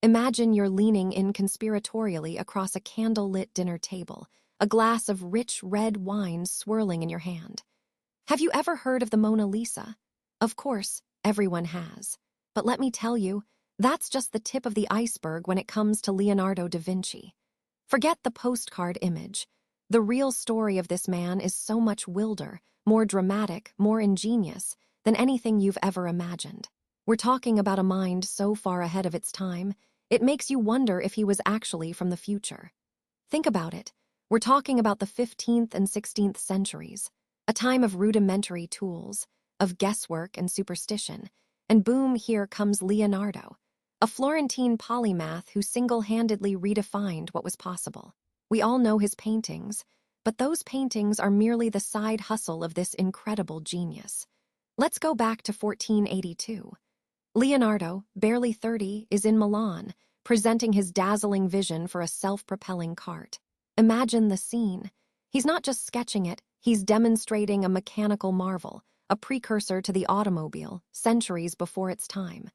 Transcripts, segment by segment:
Imagine you're leaning in conspiratorially across a candlelit dinner table, a glass of rich red wine swirling in your hand. Have you ever heard of the Mona Lisa? Of course, everyone has. But let me tell you, that's just the tip of the iceberg when it comes to Leonardo da Vinci. Forget the postcard image. The real story of this man is so much wilder, more dramatic, more ingenious than anything you've ever imagined. We're talking about a mind so far ahead of its time, it makes you wonder if he was actually from the future. Think about it. We're talking about the 15th and 16th centuries, a time of rudimentary tools, of guesswork and superstition, and boom, here comes Leonardo, a Florentine polymath who single-handedly redefined what was possible. We all know his paintings, but those paintings are merely the side hustle of this incredible genius. Let's go back to 1482. Leonardo, barely 30, is in Milan, presenting his dazzling vision for a self-propelling cart. Imagine the scene. He's not just sketching it, he's demonstrating a mechanical marvel, a precursor to the automobile, centuries before its time.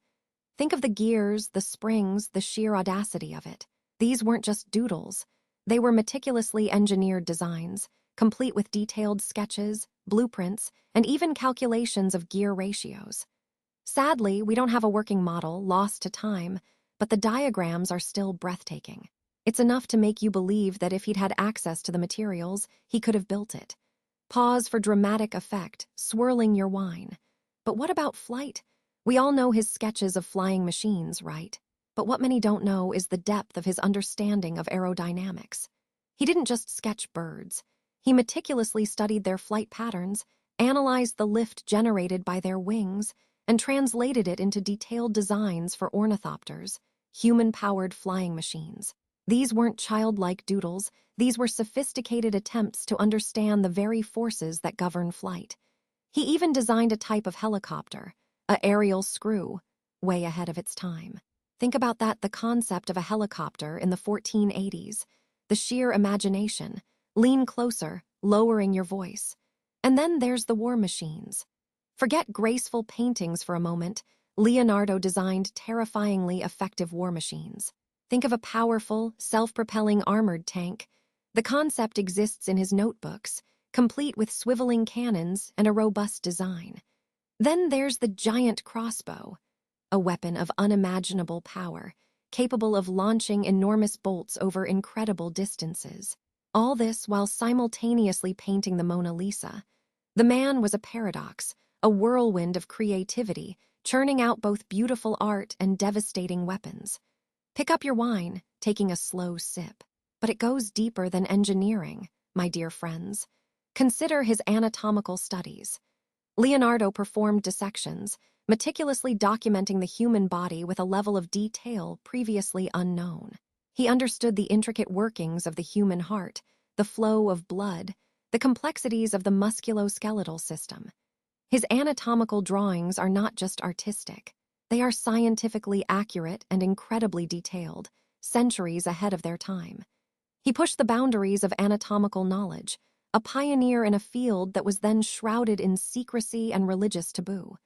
Think of the gears, the springs, the sheer audacity of it. These weren't just doodles. They were meticulously engineered designs, complete with detailed sketches, blueprints, and even calculations of gear ratios. Sadly, we don't have a working model, lost to time, but the diagrams are still breathtaking. It's enough to make you believe that if he'd had access to the materials, he could have built it. Pause for dramatic effect, swirling your wine. But what about flight? We all know his sketches of flying machines, right? But what many don't know is the depth of his understanding of aerodynamics. He didn't just sketch birds. He meticulously studied their flight patterns, analyzed the lift generated by their wings, and translated it into detailed designs for ornithopters, human-powered flying machines. These weren't childlike doodles, these were sophisticated attempts to understand the very forces that govern flight. He even designed a type of helicopter, an aerial screw, way ahead of its time. Think about that, the concept of a helicopter in the 1480s, the sheer imagination. Lean closer, lowering your voice. And then there's the war machines. Forget graceful paintings for a moment. Leonardo designed terrifyingly effective war machines. Think of a powerful, self-propelling armored tank. The concept exists in his notebooks, complete with swiveling cannons and a robust design. Then there's the giant crossbow, a weapon of unimaginable power, capable of launching enormous bolts over incredible distances. All this while simultaneously painting the Mona Lisa. The man was a paradox, a whirlwind of creativity, churning out both beautiful art and devastating weapons. Pick up your wine, taking a slow sip. But it goes deeper than engineering, my dear friends. Consider his anatomical studies. Leonardo performed dissections, meticulously documenting the human body with a level of detail previously unknown. He understood the intricate workings of the human heart, the flow of blood, the complexities of the musculoskeletal system. His anatomical drawings are not just artistic. They are scientifically accurate and incredibly detailed, centuries ahead of their time. He pushed the boundaries of anatomical knowledge, a pioneer in a field that was then shrouded in secrecy and religious taboo.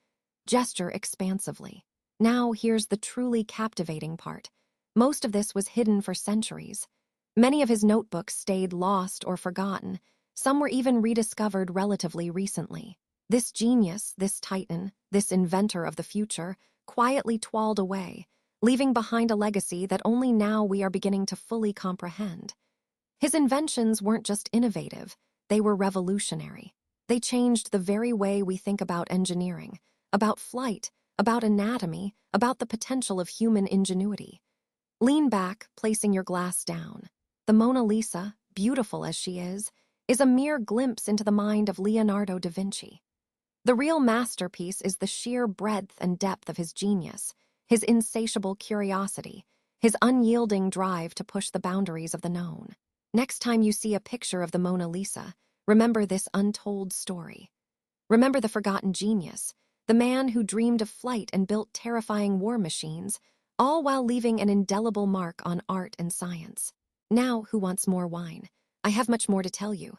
Gesture expansively. Now here's the truly captivating part. Most of this was hidden for centuries. Many of his notebooks stayed lost or forgotten. Some were even rediscovered relatively recently. This genius, this titan, this inventor of the future, quietly toiled away, leaving behind a legacy that only now we are beginning to fully comprehend. His inventions weren't just innovative, they were revolutionary. They changed the very way we think about engineering, about flight, about anatomy, about the potential of human ingenuity. Lean back, placing your glass down. The Mona Lisa, beautiful as she is a mere glimpse into the mind of Leonardo da Vinci. The real masterpiece is the sheer breadth and depth of his genius, his insatiable curiosity, his unyielding drive to push the boundaries of the known. Next time you see a picture of the Mona Lisa, remember this untold story. Remember the forgotten genius, the man who dreamed of flight and built terrifying war machines, all while leaving an indelible mark on art and science. Now, who wants more wine? I have much more to tell you.